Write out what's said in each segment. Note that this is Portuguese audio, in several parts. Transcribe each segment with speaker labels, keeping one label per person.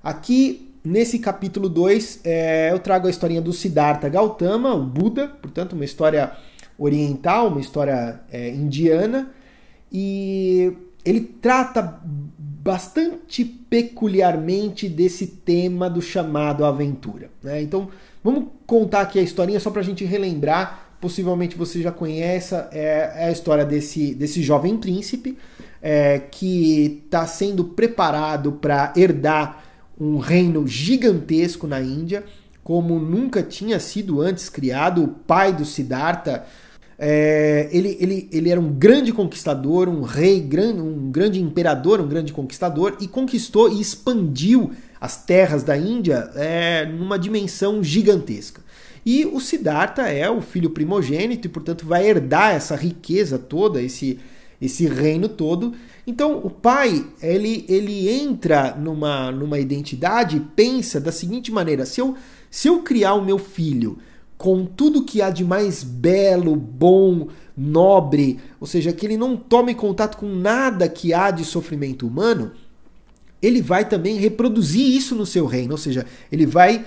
Speaker 1: Aqui, nesse capítulo 2, eu trago a historinha do Siddhartha Gautama, o Buda, portanto, uma história oriental, uma história indiana, e ele trata bastante peculiarmente desse tema do chamado aventura, né? Então, vamos contar aqui a historinha só para a gente relembrar. Possivelmente você já conhece, é a história desse jovem príncipe que está sendo preparado para herdar um reino gigantesco na Índia, como nunca tinha sido antes criado. O pai do Siddhartha, ele era um grande conquistador, um rei, um grande imperador, um grande conquistador, e conquistou e expandiu as terras da Índia numa dimensão gigantesca. E o Siddhartha é o filho primogênito e, portanto, vai herdar essa riqueza toda, esse reino todo. Então, o pai, ele entra numa identidade e pensa da seguinte maneira: se eu criar o meu filho com tudo que há de mais belo, bom, nobre, ou seja, que ele não tome contato com nada que há de sofrimento humano, ele vai também reproduzir isso no seu reino, ou seja, ele vai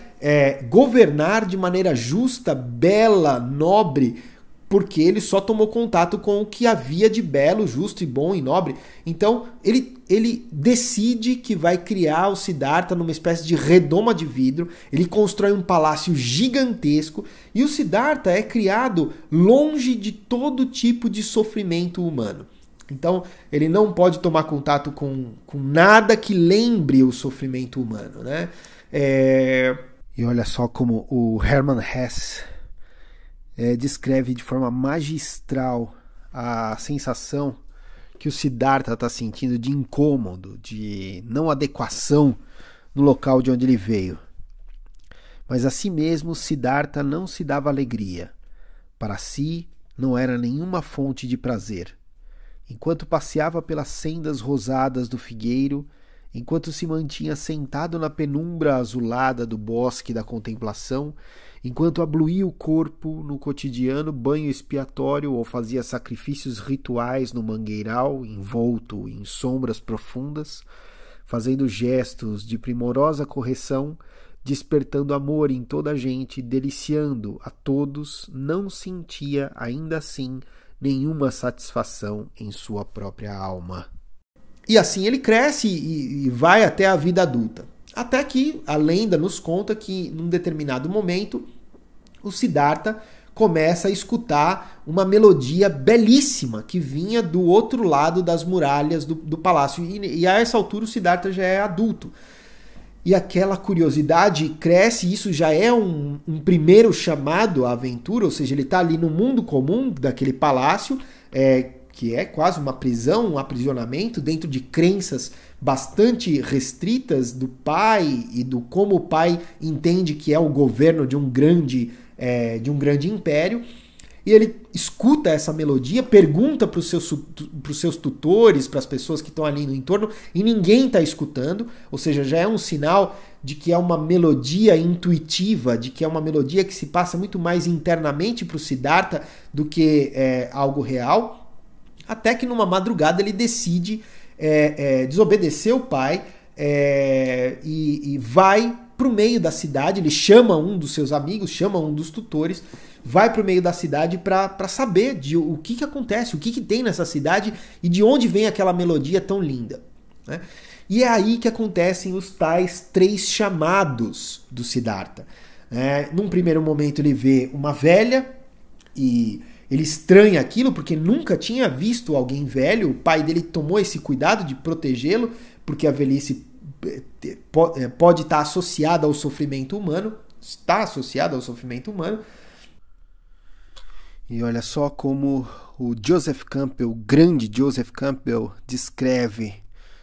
Speaker 1: governar de maneira justa, bela, nobre, porque ele só tomou contato com o que havia de belo, justo e bom e nobre. Então, ele decide que vai criar o Siddhartha numa espécie de redoma de vidro, ele constrói um palácio gigantesco, e o Siddhartha é criado longe de todo tipo de sofrimento humano. Então, ele não pode tomar contato com nada que lembre o sofrimento humano, né? E olha só como o Hermann Hesse descreve de forma magistral a sensação que o Siddhartha está sentindo de incômodo, de não adequação no local de onde ele veio. Mas assim mesmo, Siddhartha não se dava alegria. Para si, não era nenhuma fonte de prazer. Enquanto passeava pelas sendas rosadas do figueiro, enquanto se mantinha sentado na penumbra azulada do bosque da contemplação, enquanto abluía o corpo no cotidiano banho expiatório ou fazia sacrifícios rituais no mangueiral, envolto em sombras profundas, fazendo gestos de primorosa correção, despertando amor em toda a gente, deliciando a todos, não sentia, ainda assim, nenhuma satisfação em sua própria alma. E assim ele cresce e vai até a vida adulta. Até que a lenda nos conta que, num determinado momento, o Siddhartha começa a escutar uma melodia belíssima que vinha do outro lado das muralhas do palácio. E a essa altura o Siddhartha já é adulto. E aquela curiosidade cresce, e isso já é um primeiro chamado à aventura, ou seja, ele está ali no mundo comum daquele palácio, que é quase uma prisão, um aprisionamento dentro de crenças bastante restritas do pai e do como o pai entende que é o governo de um grande império. E ele escuta essa melodia, pergunta para os seus tutores, para as pessoas que estão ali no entorno, e ninguém está escutando, ou seja, já é um sinal de que é uma melodia intuitiva, de que é uma melodia que se passa muito mais internamente para o Siddhartha do que algo real, até que numa madrugada ele decide desobedecer o pai e vai para o meio da cidade. Ele chama um dos seus amigos, chama um dos tutores, vai para o meio da cidade para saber o que acontece, o que tem nessa cidade e de onde vem aquela melodia tão linda, né? E é aí que acontecem os tais 3 chamados do Siddhartha. Num primeiro momento ele vê uma velha e ele estranha aquilo porque nunca tinha visto alguém velho. O pai dele tomou esse cuidado de protegê-lo, porque a velhice pode estar associada ao sofrimento humano, está associada ao sofrimento humano. E olha só como o Joseph Campbell, o grande Joseph Campbell, descreve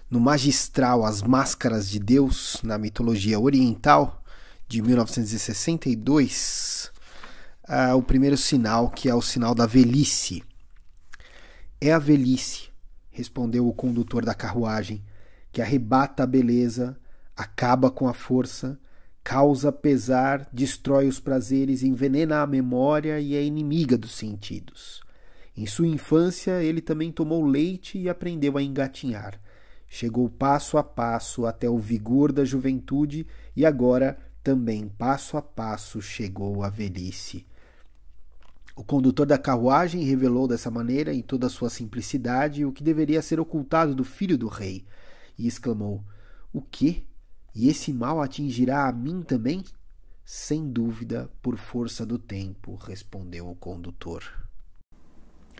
Speaker 1: no magistral As Máscaras de Deus, na mitologia oriental, de 1962, o primeiro sinal, que é o sinal da velhice. É a velhice, respondeu o condutor da carruagem, que arrebata a beleza, acaba com a força, causa pesar, destrói os prazeres, envenena a memória e é inimiga dos sentidos. Em sua infância, ele também tomou leite e aprendeu a engatinhar.
Speaker 2: Chegou passo a passo até o vigor da juventude e agora também passo a passo chegou a velhice. O condutor da carruagem revelou dessa maneira, em toda a sua simplicidade, o que deveria ser ocultado do filho do rei, e exclamou: "O quê? E esse mal atingirá a mim também?" "Sem dúvida, por força do tempo", respondeu o condutor.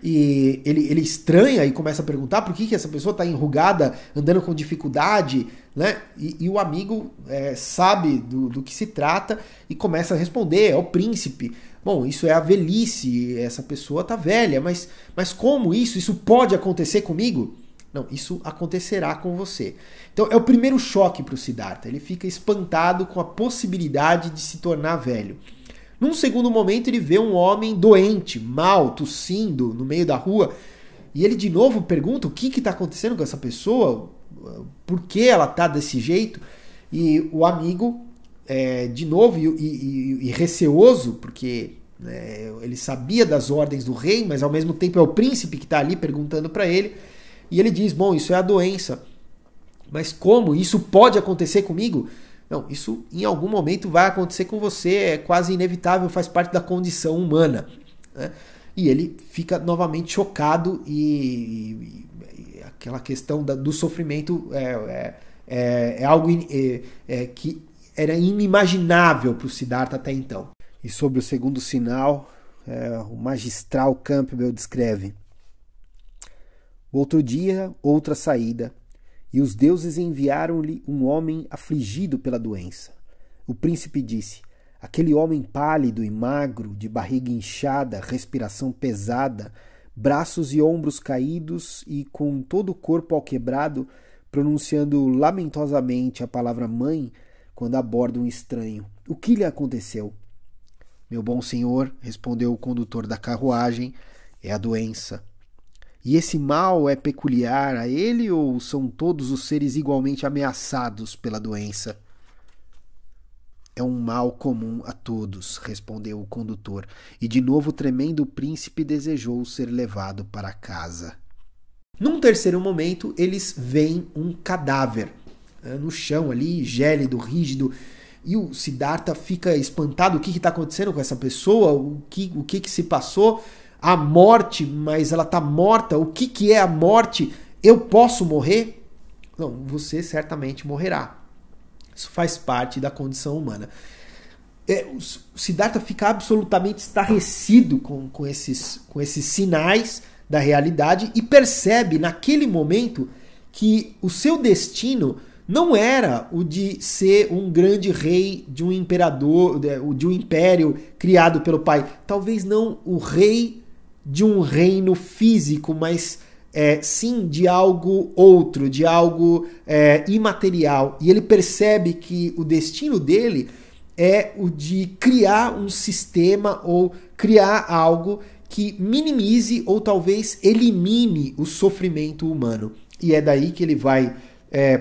Speaker 1: E ele estranha e começa a perguntar por que essa pessoa está enrugada, andando com dificuldade, né? E o amigo sabe do que se trata e começa a responder: é o príncipe. Bom, isso é a velhice, essa pessoa está velha, mas como isso? Isso pode acontecer comigo? Não, isso acontecerá com você. Então é o primeiro choque para o Siddhartha. Ele fica espantado com a possibilidade de se tornar velho. Num segundo momento, ele vê um homem doente, mal, tossindo no meio da rua. E ele de novo pergunta o que está acontecendo com essa pessoa, por que ela está desse jeito. E o amigo, de novo, e receoso, porque ele sabia das ordens do rei, mas ao mesmo tempo é o príncipe que está ali perguntando para ele. E ele diz: bom, isso é a doença. Mas como? Isso pode acontecer comigo? Não, isso em algum momento vai acontecer com você, é quase inevitável, faz parte da condição humana. Né? E ele fica novamente chocado e aquela questão do sofrimento é algo que era inimaginável para o Siddhartha até então.
Speaker 2: E sobre o segundo sinal, o magistral Campbell descreve: outro dia, outra saída, e os deuses enviaram-lhe um homem afligido pela doença. O príncipe disse: aquele homem pálido e magro, de barriga inchada, respiração pesada, braços e ombros caídos e com todo o corpo alquebrado, pronunciando lamentosamente a palavra mãe quando aborda um estranho. O que lhe aconteceu? Meu bom senhor, respondeu o condutor da carruagem, é a doença. E esse mal é peculiar a ele ou são todos os seres igualmente ameaçados pela doença? É um mal comum a todos, respondeu o condutor, e de novo tremendo o príncipe desejou ser levado para casa.
Speaker 1: Num terceiro momento, eles veem um cadáver no chão ali, gélido, rígido, e o Siddhartha fica espantado. O que está acontecendo com essa pessoa? O que se passou? A morte, mas ela está morta. O que é a morte? Eu posso morrer? Não, você certamente morrerá. Isso faz parte da condição humana. O Siddhartha fica absolutamente estarrecido com esses sinais da realidade e percebe naquele momento que o seu destino não era o de ser um grande rei de um imperador, de um império criado pelo pai. Talvez não o rei de um reino físico, mas sim de algo outro, de algo imaterial. E ele percebe que o destino dele é o de criar um sistema ou criar algo que minimize ou talvez elimine o sofrimento humano. E é daí que ele vai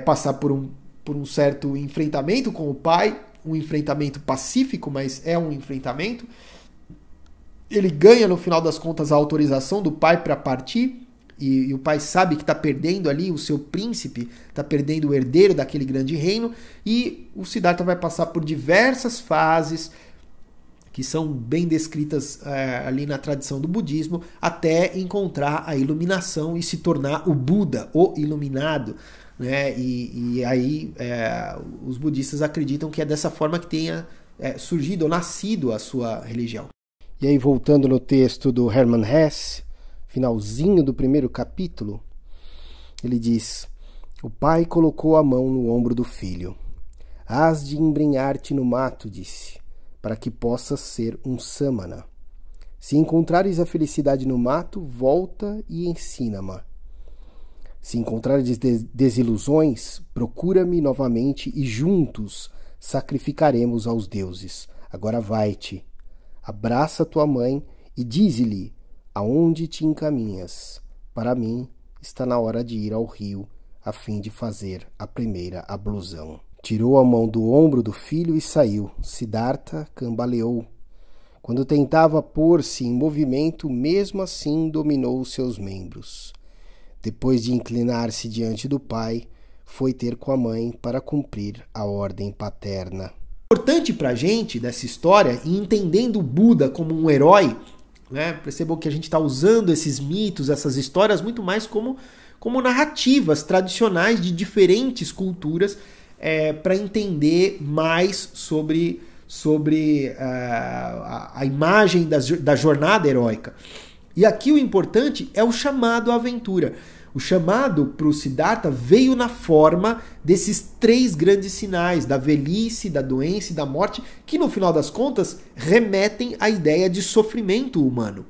Speaker 1: passar por um certo enfrentamento com o pai, um enfrentamento pacífico, mas é um enfrentamento. Ele ganha, no final das contas, a autorização do pai para partir, e o pai sabe que está perdendo ali o seu príncipe, está perdendo o herdeiro daquele grande reino, e o Siddhartha vai passar por diversas fases que são bem descritas ali na tradição do budismo, até encontrar a iluminação e se tornar o Buda, o iluminado. Né? E aí os budistas acreditam que é dessa forma que tenha surgido ou nascido a sua religião.
Speaker 2: E aí, voltando no texto do Hermann Hesse, finalzinho do primeiro capítulo, ele diz: o pai colocou a mão no ombro do filho. Hás de embrenhar-te no mato, disse, para que possas ser um samana. Se encontrares a felicidade no mato, volta e ensina-me. Se encontrares desilusões, procura-me novamente e juntos sacrificaremos aos deuses. Agora vai-te. Abraça tua mãe e dize-lhe aonde te encaminhas. Para mim, está na hora de ir ao rio, a fim de fazer a primeira ablusão. Tirou a mão do ombro do filho e saiu. Siddhartha cambaleou. Quando tentava pôr-se em movimento, mesmo assim dominou os seus membros. Depois de inclinar-se diante do pai, foi ter com a mãe para cumprir a ordem paterna.
Speaker 1: Importante para a gente dessa história, e entendendo o Buda como um herói, né? Percebam que a gente está usando esses mitos, essas histórias muito mais como narrativas tradicionais de diferentes culturas, para entender mais sobre a imagem da jornada heróica. E aqui o importante é o chamado à aventura. O chamado para o Siddhartha veio na forma desses 3 grandes sinais, da velhice, da doença e da morte, que no final das contas remetem à ideia de sofrimento humano.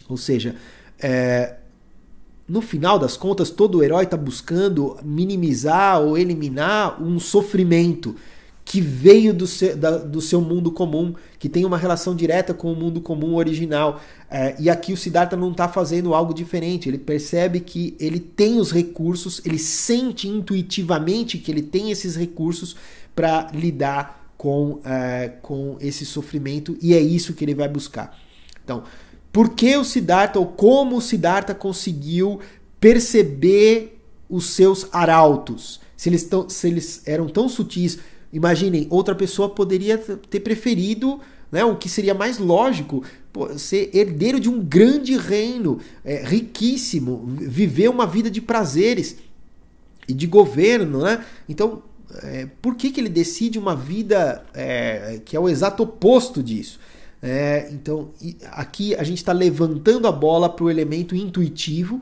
Speaker 1: Ou seja, no final das contas, todo herói está buscando minimizar ou eliminar um sofrimento que veio do seu mundo comum, que tem uma relação direta com o mundo comum original. E aqui o Siddhartha não está fazendo algo diferente. Ele percebe que ele tem os recursos, ele sente intuitivamente que ele tem esses recursos para lidar com esse sofrimento, e é isso que ele vai buscar. Então, por que o Siddhartha, ou como o Siddhartha conseguiu perceber os seus arautos? Se eles eram tão sutis, imaginem, outra pessoa poderia ter preferido, né, o que seria mais lógico, ser herdeiro de um grande reino, riquíssimo, viver uma vida de prazeres e de governo, né? Então, por que ele decide uma vida que é o exato oposto disso? Então, aqui a gente está levantando a bola para o elemento intuitivo,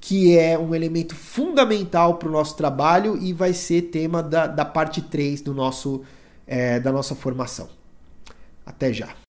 Speaker 1: que é um elemento fundamental para o nosso trabalho e vai ser tema da parte 3 da nossa formação. Até já!